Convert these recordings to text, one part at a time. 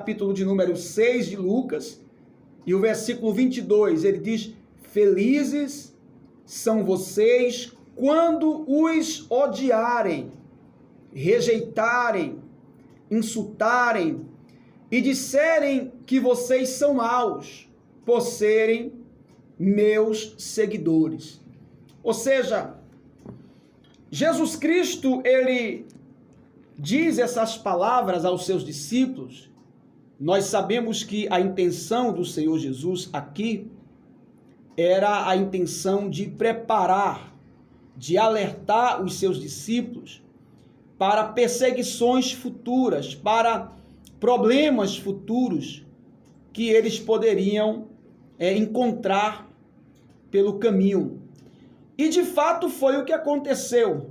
capítulo de número 6 de Lucas, e o versículo 22, ele diz: felizes são vocês quando os odiarem, rejeitarem, insultarem e disserem que vocês são maus por serem meus seguidores. Ou seja, Jesus Cristo, ele diz essas palavras aos seus discípulos. Nós sabemos que a intenção do Senhor Jesus aqui era a intenção de preparar, de alertar os seus discípulos para perseguições futuras, para problemas futuros que eles poderiam encontrar pelo caminho. E de fato foi o que aconteceu.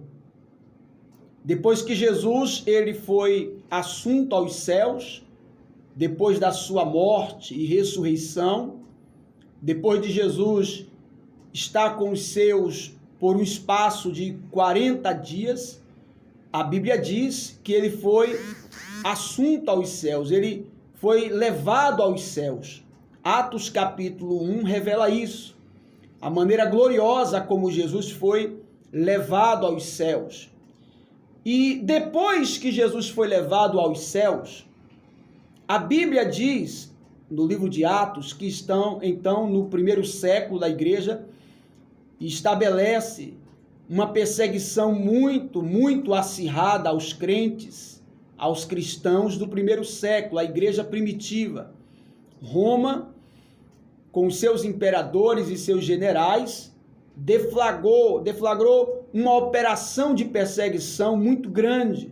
Depois que Jesus ele foi assunto aos céus, depois da sua morte e ressurreição, depois de Jesus estar com os seus por um espaço de 40 dias, a Bíblia diz que ele foi assunto aos céus, ele foi levado aos céus. Atos capítulo 1 revela isso, a maneira gloriosa como Jesus foi levado aos céus. E depois que Jesus foi levado aos céus, a Bíblia diz, no livro de Atos, que estão então no primeiro século da igreja, e estabelece uma perseguição muito acirrada aos crentes, aos cristãos do primeiro século, a igreja primitiva. Roma, com os seus imperadores e seus generais, deflagrou uma operação de perseguição muito grande.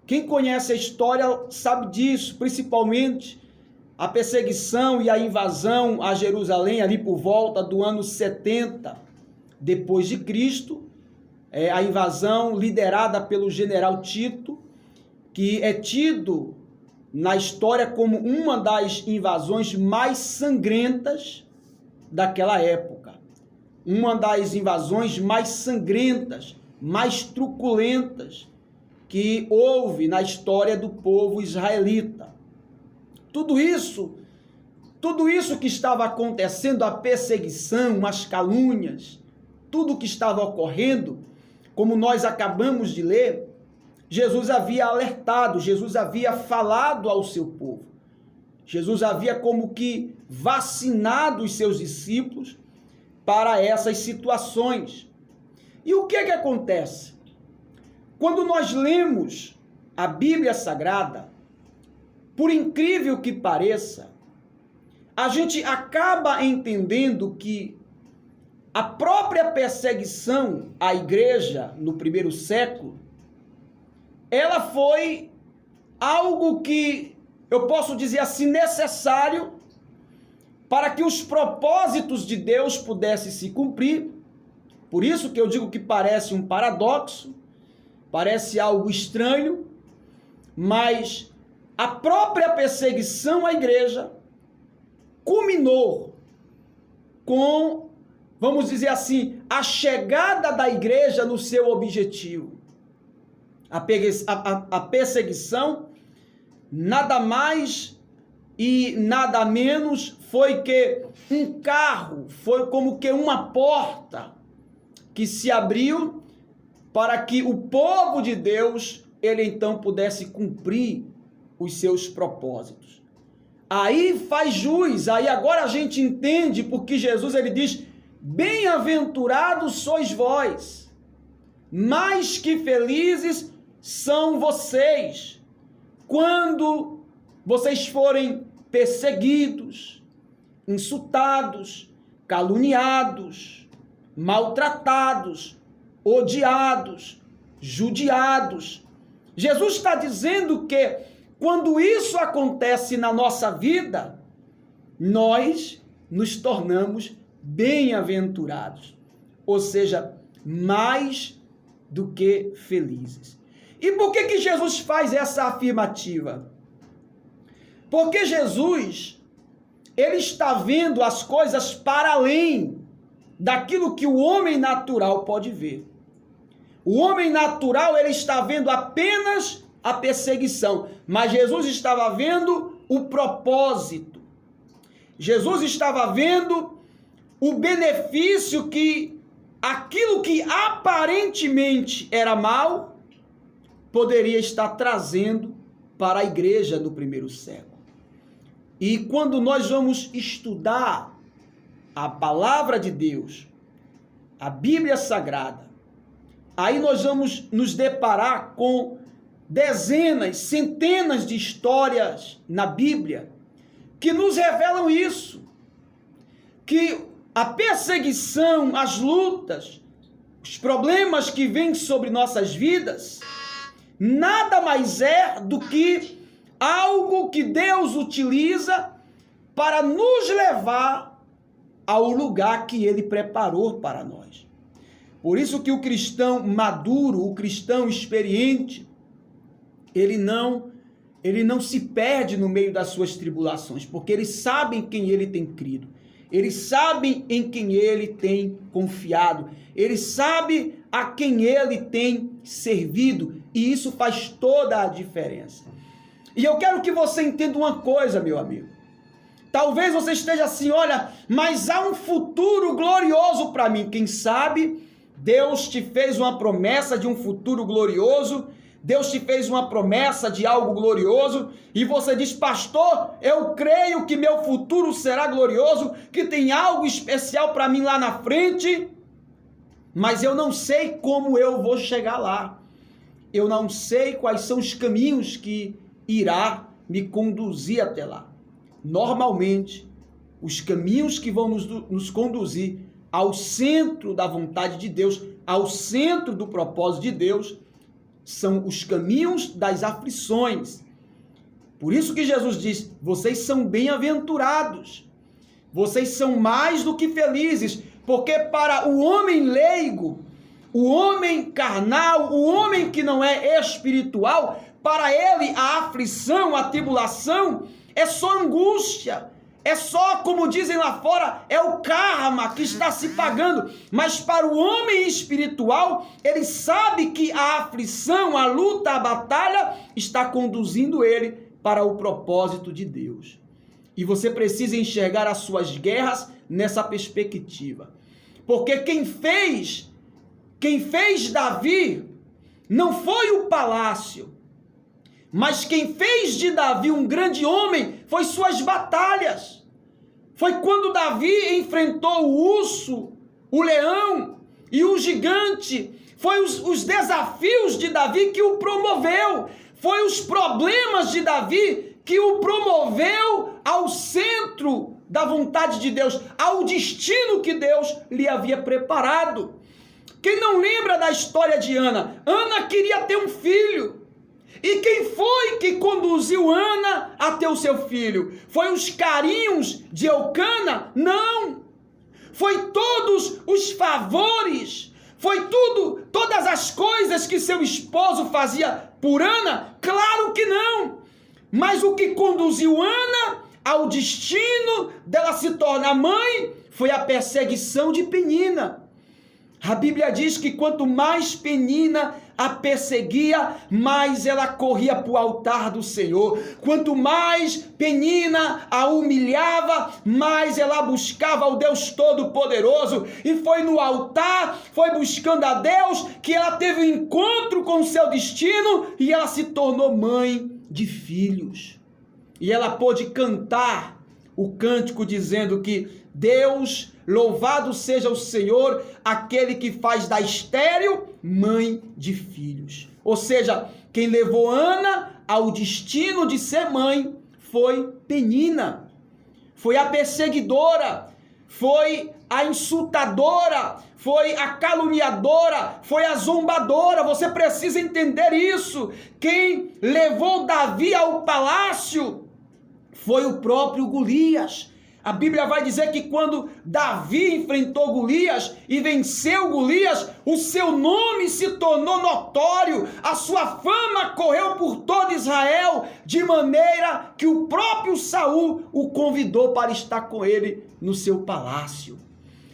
Quem conhece a história sabe disso, principalmente a perseguição e a invasão a Jerusalém ali por volta do ano 70 depois de Cristo, a invasão liderada pelo general Tito, que é tido na história como uma das invasões mais sangrentas daquela época. Uma das invasões mais sangrentas, mais truculentas que houve na história do povo israelita. Tudo isso que estava acontecendo, a perseguição, as calúnias, tudo que estava ocorrendo, como nós acabamos de ler, Jesus havia alertado, Jesus havia falado ao seu povo. Jesus havia como que vacinado os seus discípulos para essas situações. E o que acontece? Quando nós lemos a Bíblia Sagrada, por incrível que pareça, a gente acaba entendendo que a própria perseguição à igreja no primeiro século, ela foi algo que, eu posso dizer assim, necessário para que os propósitos de Deus pudessem se cumprir. Por isso que eu digo que parece um paradoxo, parece algo estranho, mas a própria perseguição à igreja culminou com, vamos dizer assim, a chegada da igreja no seu objetivo. A perseguição nada mais e nada menos foi que um carro, foi como que uma porta que se abriu para que o povo de Deus, ele então pudesse cumprir os seus propósitos. Aí faz jus, aí agora a gente entende porque Jesus ele diz: bem-aventurados sois vós, mais que felizes são vocês, quando vocês forem perseguidos, insultados, caluniados, maltratados, odiados, judiados. Jesus está dizendo que quando isso acontece na nossa vida, nós nos tornamos bem-aventurados, ou seja, mais do que felizes. E por que Jesus faz essa afirmativa? Porque Jesus, ele está vendo as coisas para além daquilo que o homem natural pode ver. O homem natural, ele está vendo apenas a perseguição, mas Jesus estava vendo o propósito. Jesus estava vendo o benefício que aquilo que aparentemente era mal poderia estar trazendo para a igreja do primeiro século. E quando nós vamos estudar a palavra de Deus, a Bíblia Sagrada, aí nós vamos nos deparar com dezenas, centenas de histórias na Bíblia que nos revelam isso, que a perseguição, as lutas, os problemas que vêm sobre nossas vidas, nada mais é do que algo que Deus utiliza para nos levar ao lugar que Ele preparou para nós. Por isso que o cristão maduro, o cristão experiente, ele não se perde no meio das suas tribulações, porque ele sabe em quem ele tem crido, ele sabe em quem ele tem confiado, ele sabe a quem ele tem servido, e isso faz toda a diferença. E eu quero que você entenda uma coisa, meu amigo. Talvez você esteja assim, olha, mas há um futuro glorioso para mim. Quem sabe Deus te fez uma promessa de um futuro glorioso, Deus te fez uma promessa de algo glorioso, e você diz, pastor, eu creio que meu futuro será glorioso, que tem algo especial para mim lá na frente, mas eu não sei como eu vou chegar lá. Eu não sei quais são os caminhos que irá me conduzir até lá. Normalmente, os caminhos que vão nos conduzir ao centro da vontade de Deus, ao centro do propósito de Deus, são os caminhos das aflições. Por isso que Jesus diz, vocês são bem-aventurados, vocês são mais do que felizes, porque para o homem leigo, o homem carnal, o homem que não é espiritual, para ele a aflição, a tribulação é só angústia, é só, como dizem lá fora, é o karma que está se pagando. Mas para o homem espiritual, ele sabe que a aflição, a luta, a batalha está conduzindo ele para o propósito de Deus. E você precisa enxergar as suas guerras nessa perspectiva. Porque quem fez Davi não foi o palácio, mas quem fez de Davi um grande homem foi suas batalhas. Foi quando Davi enfrentou o urso, o leão e o gigante. Foi os desafios de Davi que o promoveu. Foi os problemas de Davi que o promoveu ao centro da vontade de Deus, ao destino que Deus lhe havia preparado. Quem não lembra da história de Ana? Ana queria ter um filho. E quem foi que conduziu Ana a ter o seu filho? Foi os carinhos de Eucana? Não. Foi todos os favores, foi todas as coisas que seu esposo fazia por Ana? Claro que não. Mas o que conduziu Ana ao destino dela se tornar mãe foi a perseguição de Penina. A Bíblia diz que quanto mais Penina a perseguia, mais ela corria para o altar do Senhor. Quanto mais Penina a humilhava, mais ela buscava o Deus Todo-Poderoso. E foi no altar, foi buscando a Deus, que ela teve um encontro com o seu destino e ela se tornou mãe de filhos. E ela pôde cantar o cântico dizendo que Deus, louvado seja o Senhor, aquele que faz da estéril mãe de filhos. Ou seja, quem levou Ana ao destino de ser mãe foi Penina. Foi a perseguidora, foi a insultadora, foi a caluniadora, foi a zombadora. Você precisa entender isso. Quem levou Davi ao palácio foi o próprio Golias. A Bíblia vai dizer que quando Davi enfrentou Golias e venceu Golias, o seu nome se tornou notório, a sua fama correu por todo Israel, de maneira que o próprio Saul o convidou para estar com ele no seu palácio.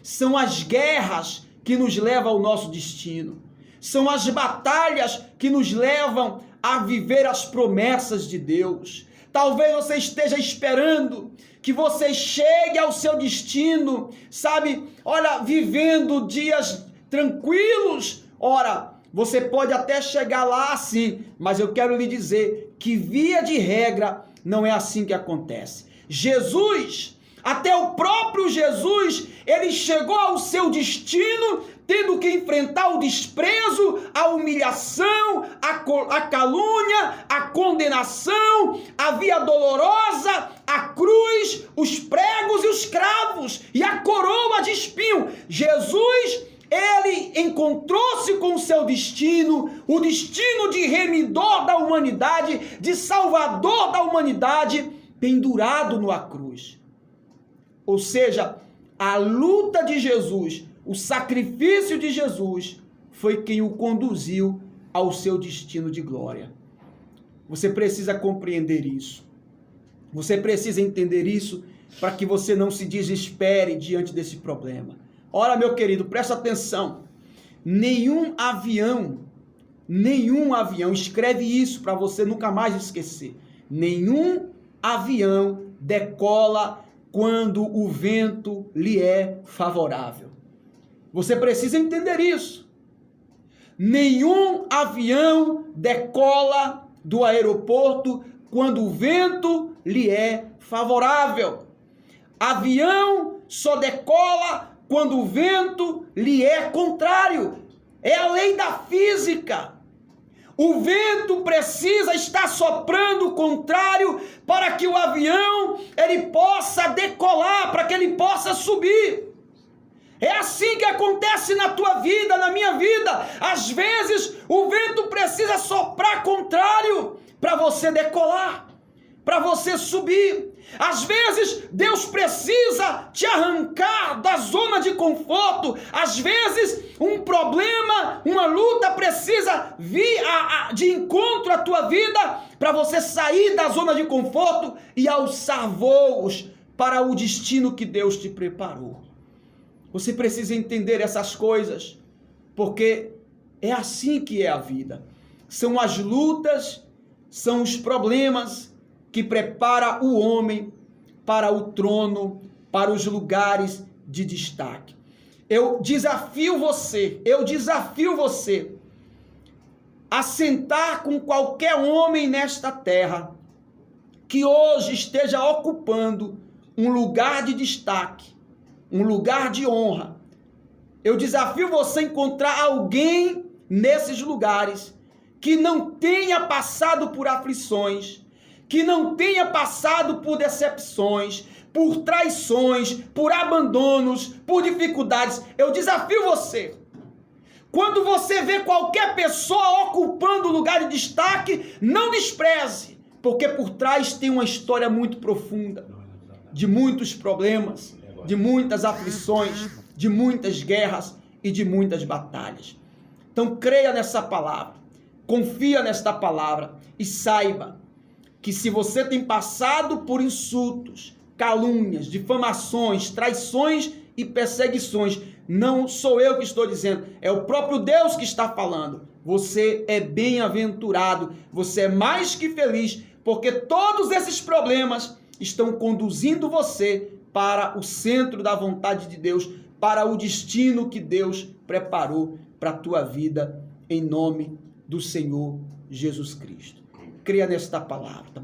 São as guerras que nos levam ao nosso destino. São as batalhas que nos levam a viver as promessas de Deus. Talvez você esteja esperando que você chegue ao seu destino, sabe? Olha, vivendo dias tranquilos. Ora, você pode até chegar lá assim, mas eu quero lhe dizer que, via de regra, não é assim que acontece. Jesus, até o próprio Jesus, ele chegou ao seu destino tendo que enfrentar o desprezo, a humilhação, a calúnia, a condenação, a via dolorosa, a cruz, os pregos e os cravos e a coroa de espinho. Jesus, ele encontrou-se com o seu destino, o destino de remidor da humanidade, de salvador da humanidade, pendurado numa cruz. Ou seja, a luta de Jesus, o sacrifício de Jesus, foi quem o conduziu ao seu destino de glória. Você precisa compreender isso. Você precisa entender isso para que você não se desespere diante desse problema. Ora, meu querido, presta atenção. Nenhum avião, escreve isso para você nunca mais esquecer. Nenhum avião decola quando o vento lhe é favorável. Você precisa entender isso. Nenhum avião decola do aeroporto quando o vento lhe é favorável. Avião só decola quando o vento lhe é contrário. É a lei da física. O vento precisa estar soprando o contrário para que o avião ele possa decolar, para que ele possa subir. É assim que acontece na tua vida, na minha vida. Às vezes o vento precisa soprar contrário para você decolar, para você subir. Às vezes Deus precisa te arrancar da zona de conforto. Às vezes um problema, uma luta precisa vir de encontro à tua vida para você sair da zona de conforto e alçar voos para o destino que Deus te preparou. Você precisa entender essas coisas, porque é assim que é a vida. São as lutas, são os problemas que prepara o homem para o trono, para os lugares de destaque. Eu desafio você a sentar com qualquer homem nesta terra que hoje esteja ocupando um lugar de destaque, um lugar de honra. Eu desafio você a encontrar alguém nesses lugares que não tenha passado por aflições, que não tenha passado por decepções, por traições, por abandonos, por dificuldades. Eu desafio você. Quando você vê qualquer pessoa ocupando lugar de destaque, não despreze, porque por trás tem uma história muito profunda, de muitos problemas, de muitas aflições, de muitas guerras e de muitas batalhas. Então creia nessa palavra, confia nesta palavra e saiba que se você tem passado por insultos, calúnias, difamações, traições e perseguições, não sou eu que estou dizendo, é o próprio Deus que está falando. Você é bem-aventurado, você é mais que feliz, porque todos esses problemas estão conduzindo você para o centro da vontade de Deus, para o destino que Deus preparou para a tua vida, em nome do Senhor Jesus Cristo. Creia nesta palavra, tá bom?